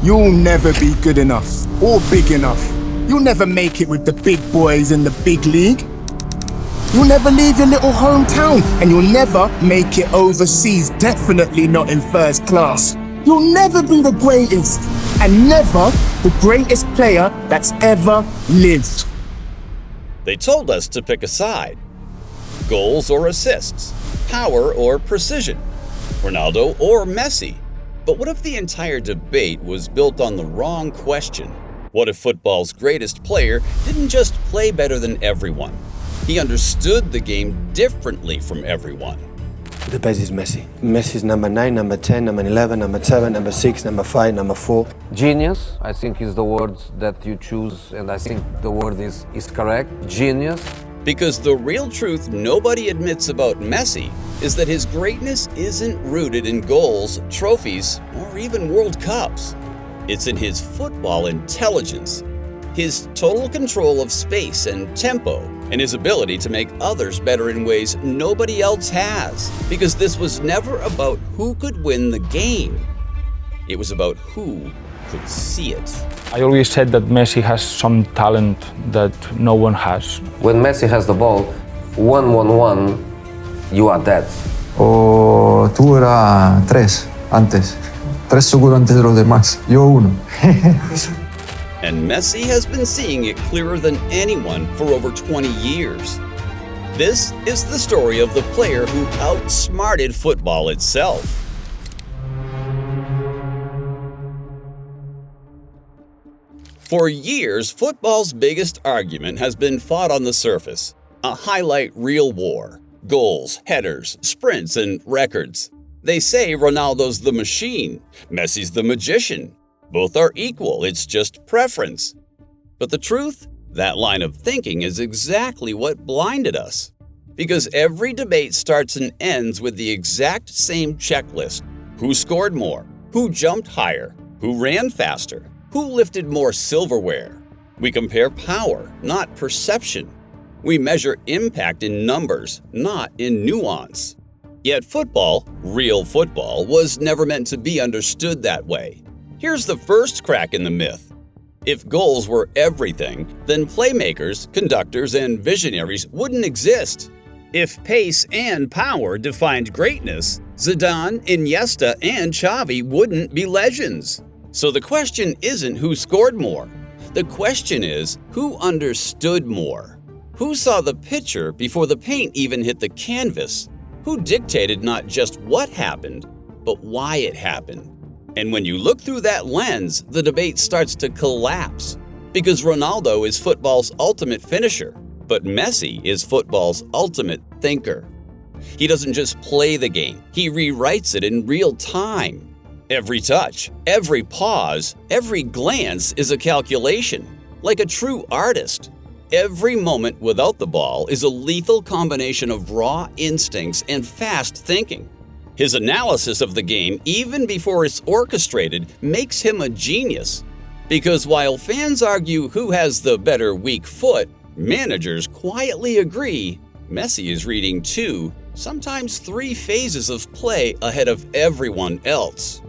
You'll never be good enough or big enough. You'll never make it with the big boys in the big league. You'll never leave your little hometown, and you'll never make it overseas, definitely not in first class. You'll never be the greatest, and never the greatest player that's ever lived. They told us to pick a side. Goals or assists, power or precision, Ronaldo or Messi. But what if the entire debate was built on the wrong question? What if football's greatest player didn't just play better than everyone? He understood the game differently from everyone. The best is Messi. Messi is number 9, number 10, number 11, number 7, number 6, number 5, number 4. Genius, I think, is the word that you choose, and I think the word is correct. Genius. Because the real truth nobody admits about Messi is that his greatness isn't rooted in goals, trophies, or even World Cups. It's in his football intelligence, his total control of space and tempo, and his ability to make others better in ways nobody else has. Because this was never about who could win the game. It was about who could see it. I always said that Messi has some talent that no one has. When Messi has the ball, 1-1-1, you are dead. O tú era 3 antes. 3 seguro antes de los demás. Yo 1. And Messi has been seeing it clearer than anyone for over 20 years. This is the story of the player who outsmarted football itself. For years, football's biggest argument has been fought on the surface, a highlight reel war. Goals, headers, sprints, and records. They say Ronaldo's the machine, Messi's the magician. Both are equal, it's just preference. But the truth? That line of thinking is exactly what blinded us. Because every debate starts and ends with the exact same checklist. Who scored more? Who jumped higher? Who ran faster? Who lifted more silverware? We compare power, not perception. We measure impact in numbers, not in nuance. Yet football, real football, was never meant to be understood that way. Here's the first crack in the myth. If goals were everything, then playmakers, conductors, and visionaries wouldn't exist. If pace and power defined greatness, Zidane, Iniesta, and Xavi wouldn't be legends. So the question isn't who scored more. The question is who understood more. Who saw the picture before the paint even hit the canvas? Who dictated not just what happened, but why it happened? And when you look through that lens, the debate starts to collapse. Because Ronaldo is football's ultimate finisher, but Messi is football's ultimate thinker. He doesn't just play the game, he rewrites it in real time. Every touch, every pause, every glance is a calculation, like a true artist. Every moment without the ball is a lethal combination of raw instincts and fast thinking. His analysis of the game, even before it's orchestrated, makes him a genius. Because while fans argue who has the better weak foot, managers quietly agree Messi is reading 2, sometimes 3 phases of play ahead of everyone else.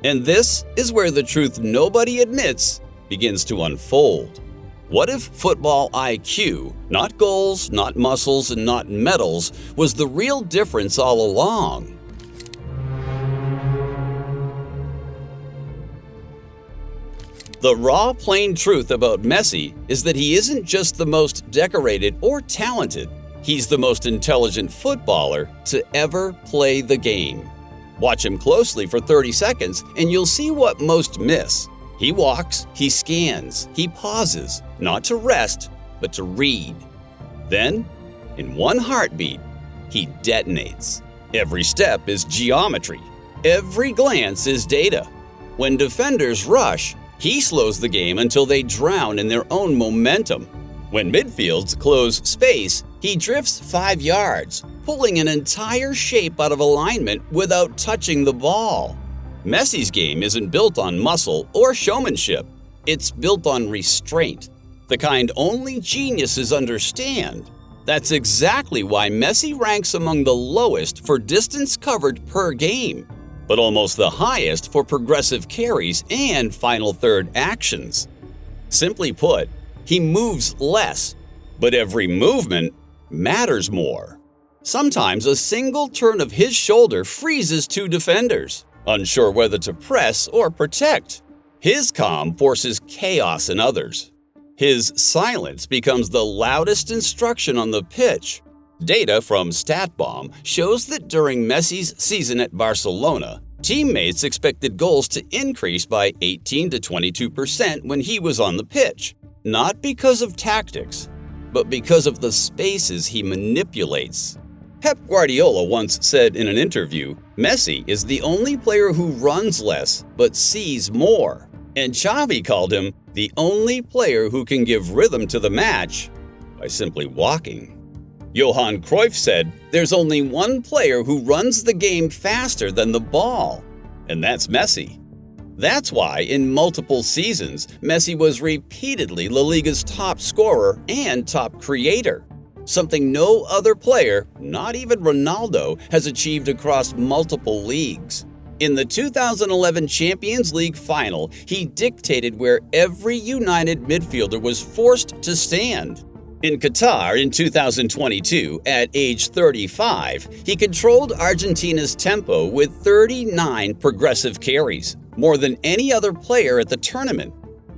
And this is where the truth nobody admits begins to unfold. What if football IQ, not goals, not muscles, and not medals, was the real difference all along? The raw, plain truth about Messi is that he isn't just the most decorated or talented, he's the most intelligent footballer to ever play the game. Watch him closely for 30 seconds and you'll see what most miss. He walks, he scans, he pauses, not to rest, but to read. Then, in one heartbeat, he detonates. Every step is geometry. Every glance is data. When defenders rush, he slows the game until they drown in their own momentum. When midfields close space, he drifts 5 yards, pulling an entire shape out of alignment without touching the ball. Messi's game isn't built on muscle or showmanship. It's built on restraint, the kind only geniuses understand. That's exactly why Messi ranks among the lowest for distance covered per game. but almost the highest for progressive carries and final third actions. Simply put, he moves less, but every movement matters more. Sometimes a single turn of his shoulder freezes two defenders, unsure whether to press or protect. His calm forces chaos in others. His silence becomes the loudest instruction on the pitch. Data from StatBomb shows that during Messi's season at Barcelona, teammates expected goals to increase by 18 to 22% when he was on the pitch, not because of tactics, but because of the spaces he manipulates. Pep Guardiola once said in an interview, Messi is the only player who runs less but sees more, and Xavi called him the only player who can give rhythm to the match by simply walking. Johan Cruyff said, there's only one player who runs the game faster than the ball, and that's Messi. That's why, in multiple seasons, Messi was repeatedly La Liga's top scorer and top creator, something no other player, not even Ronaldo, has achieved across multiple leagues. In the 2011 Champions League final, he dictated where every United midfielder was forced to stand. In Qatar in 2022, at age 35, he controlled Argentina's tempo with 39 progressive carries, more than any other player at the tournament.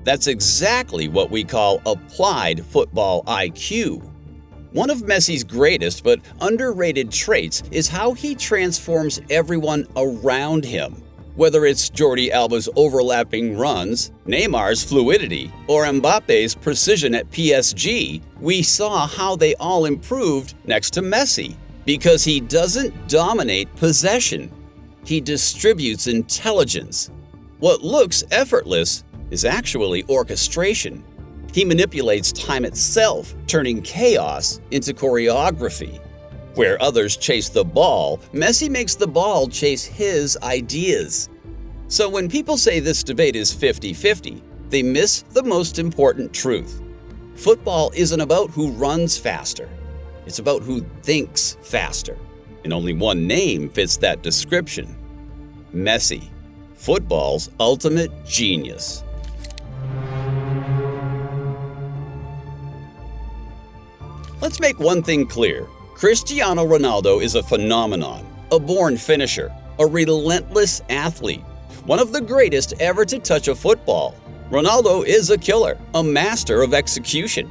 That's exactly what we call applied football IQ. One of Messi's greatest but underrated traits is how he transforms everyone around him. Whether it's Jordi Alba's overlapping runs, Neymar's fluidity, or Mbappe's precision at PSG, we saw how they all improved next to Messi. Because he doesn't dominate possession. He distributes intelligence. What looks effortless is actually orchestration. He manipulates time itself, turning chaos into choreography. Where others chase the ball, Messi makes the ball chase his ideas. So when people say this debate is 50-50, they miss the most important truth. Football isn't about who runs faster. It's about who thinks faster. And only one name fits that description. Messi, football's ultimate genius. Let's make one thing clear. Cristiano Ronaldo is a phenomenon, a born finisher, a relentless athlete, one of the greatest ever to touch a football. Ronaldo is a killer, a master of execution.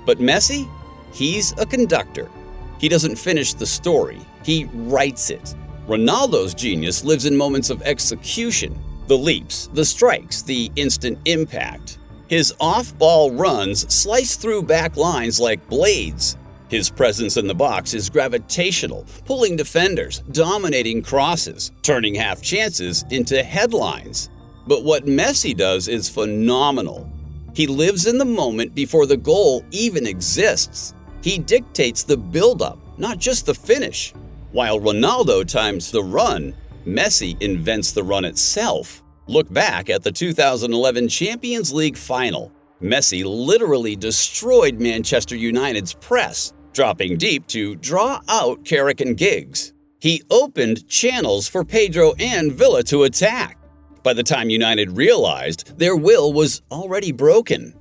But Messi? He's a conductor. He doesn't finish the story, he writes it. Ronaldo's genius lives in moments of execution, the leaps, the strikes, the instant impact. His off-ball runs slice through back lines like blades. His presence in the box is gravitational, pulling defenders, dominating crosses, turning half chances into headlines. But what Messi does is phenomenal. He lives in the moment before the goal even exists. He dictates the build-up, not just the finish. While Ronaldo times the run, Messi invents the run itself. Look back at the 2011 Champions League final. Messi literally destroyed Manchester United's press, dropping deep to draw out Carrick and Giggs. He opened channels for Pedro and Villa to attack. By the time United realized, their will was already broken.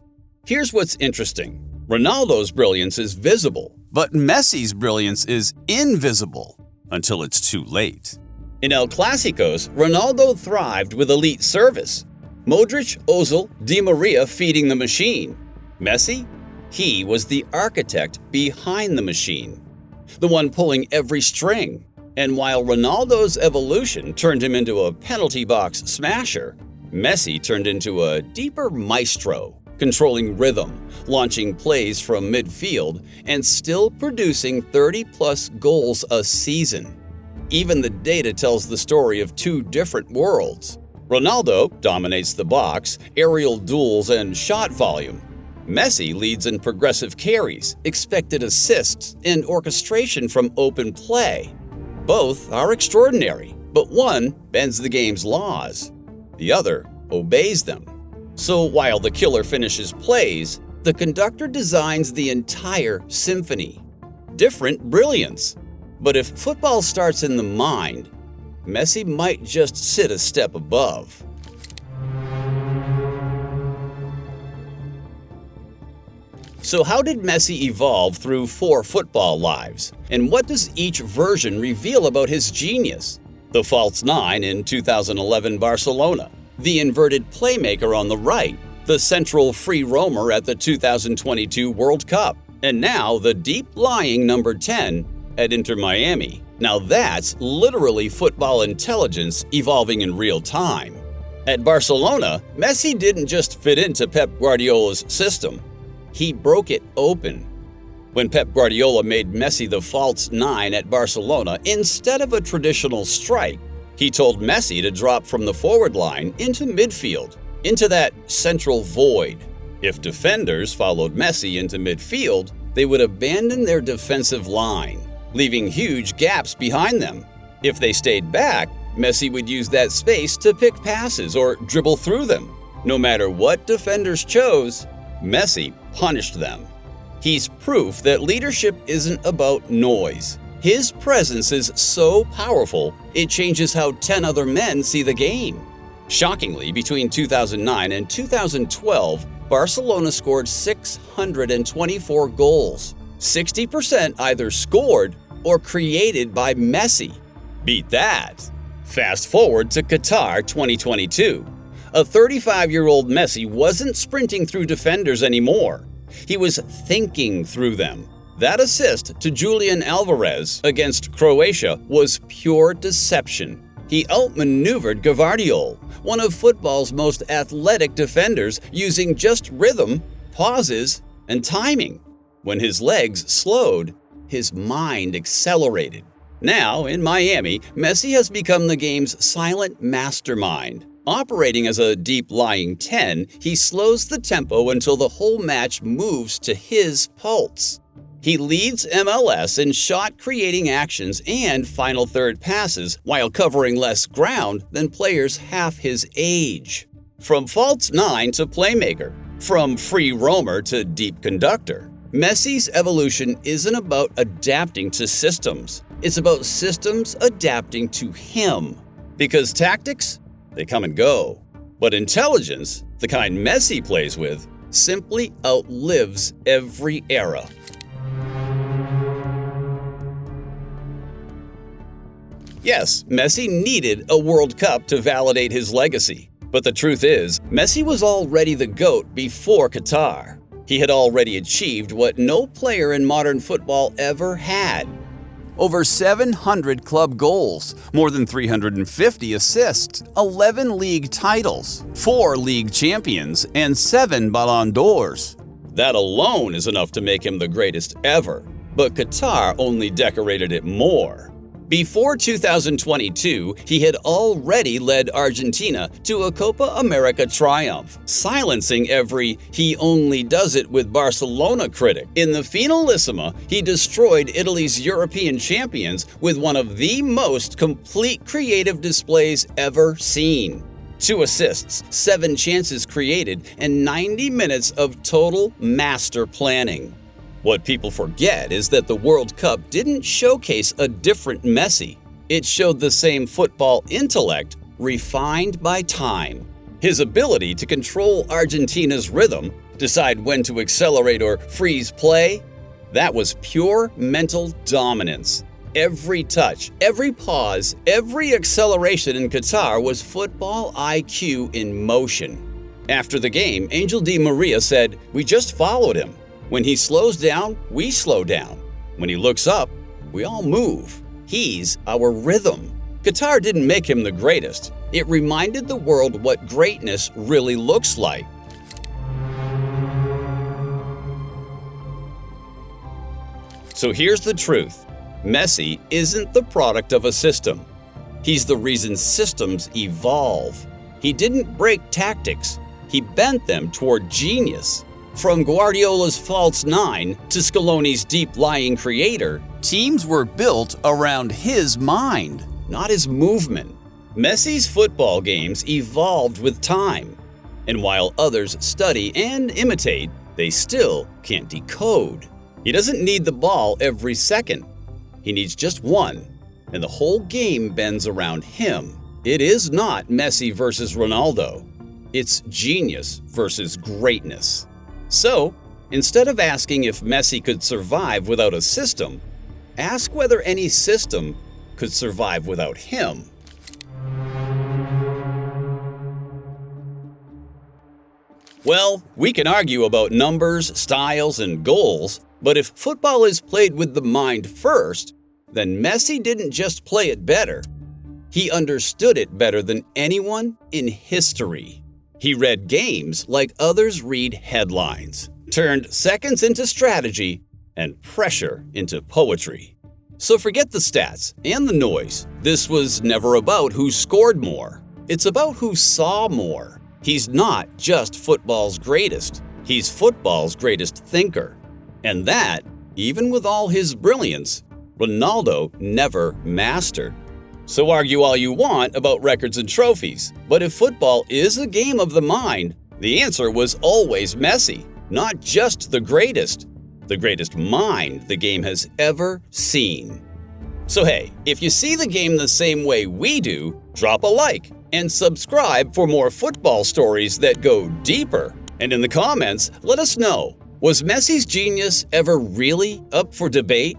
Here's what's interesting. Ronaldo's brilliance is visible, but Messi's brilliance is invisible until it's too late. In El Clásicos, Ronaldo thrived with elite service. Modric, Ozil, Di Maria feeding the machine. Messi? He was the architect behind the machine, the one pulling every string. And while Ronaldo's evolution turned him into a penalty box smasher, Messi turned into a deeper maestro, controlling rhythm, launching plays from midfield, and still producing 30-plus goals a season. Even the data tells the story of two different worlds. Ronaldo dominates the box, aerial duels, and shot volume. Messi leads in progressive carries, expected assists, and orchestration from open play. Both are extraordinary, but one bends the game's laws. The other obeys them. So while the killer finishes plays, the conductor designs the entire symphony. Different brilliance. But if football starts in the mind, Messi might just sit a step above. So how did Messi evolve through 4 football lives? And what does each version reveal about his genius? The false 9 in 2011 Barcelona, the inverted playmaker on the right, the central free roamer at the 2022 World Cup, and now the deep-lying number 10 at Inter Miami. Now that's literally football intelligence evolving in real time. At Barcelona, Messi didn't just fit into Pep Guardiola's system. He broke it open. When Pep Guardiola made Messi the false 9 at Barcelona instead of a traditional strike, he told Messi to drop from the forward line into midfield, into that central void. If defenders followed Messi into midfield, they would abandon their defensive line, leaving huge gaps behind them. If they stayed back, Messi would use that space to pick passes or dribble through them. No matter what defenders chose, Messi punished them. He's proof that leadership isn't about noise. His presence is so powerful, it changes how 10 other men see the game. Shockingly, between 2009 and 2012, Barcelona scored 624 goals. 60% either scored or created by Messi. Beat that! Fast forward to Qatar 2022. A 35-year-old Messi wasn't sprinting through defenders anymore. He was thinking through them. That assist to Julian Alvarez against Croatia was pure deception. He outmaneuvered Gvardiol, one of football's most athletic defenders, using just rhythm, pauses, and timing. When his legs slowed, his mind accelerated. Now, in Miami, Messi has become the game's silent mastermind. Operating as a deep-lying 10, he slows the tempo until the whole match moves to his pulse. He leads MLS in shot-creating actions and final third passes while covering less ground than players half his age. From false 9 to playmaker, from free roamer to deep conductor, Messi's evolution isn't about adapting to systems. It's about systems adapting to him. Because tactics, they come and go. But intelligence, the kind Messi plays with, simply outlives every era. Yes, Messi needed a World Cup to validate his legacy. But the truth is, Messi was already the GOAT before Qatar. He had already achieved what no player in modern football ever had. Over 700 club goals, more than 350 assists, 11 league titles, 4 league champions, and 7 Ballon d'Ors. That alone is enough to make him the greatest ever, but Qatar only decorated it more. Before 2022, he had already led Argentina to a Copa America triumph, silencing every "he only does it with Barcelona" critic. In the Finalissima, he destroyed Italy's European champions with one of the most complete creative displays ever seen. 2 assists, 7 chances created, and 90 minutes of total master planning. What people forget is that the World Cup didn't showcase a different Messi. It showed the same football intellect, refined by time. His ability to control Argentina's rhythm, decide when to accelerate or freeze play, that was pure mental dominance. Every touch, every pause, every acceleration in Qatar was football IQ in motion. After the game, Angel Di Maria said, "We just followed him. When he slows down, we slow down. When he looks up, we all move. He's our rhythm." Qatar didn't make him the greatest. It reminded the world what greatness really looks like. So here's the truth. Messi isn't the product of a system. He's the reason systems evolve. He didn't break tactics. He bent them toward genius. From Guardiola's false 9 to Scaloni's deep-lying creator, teams were built around his mind, not his movement. Messi's football games evolved with time. And while others study and imitate, they still can't decode. He doesn't need the ball every second. He needs just one. and the whole game bends around him. It is not Messi versus Ronaldo. It's genius versus greatness. So, instead of asking if Messi could survive without a system, ask whether any system could survive without him. Well, we can argue about numbers, styles, and goals, but if football is played with the mind first, then Messi didn't just play it better. He understood it better than anyone in history. He read games like others read headlines, turned seconds into strategy, and pressure into poetry. So forget the stats and the noise. This was never about who scored more. It's about who saw more. He's not just football's greatest. He's football's greatest thinker. And that, even with all his brilliance, Ronaldo never mastered. So argue all you want about records and trophies, but if football is a game of the mind, the answer was always Messi, not just the greatest mind the game has ever seen. So hey, if you see the game the same way we do, drop a like and subscribe for more football stories that go deeper. And in the comments, let us know, was Messi's genius ever really up for debate?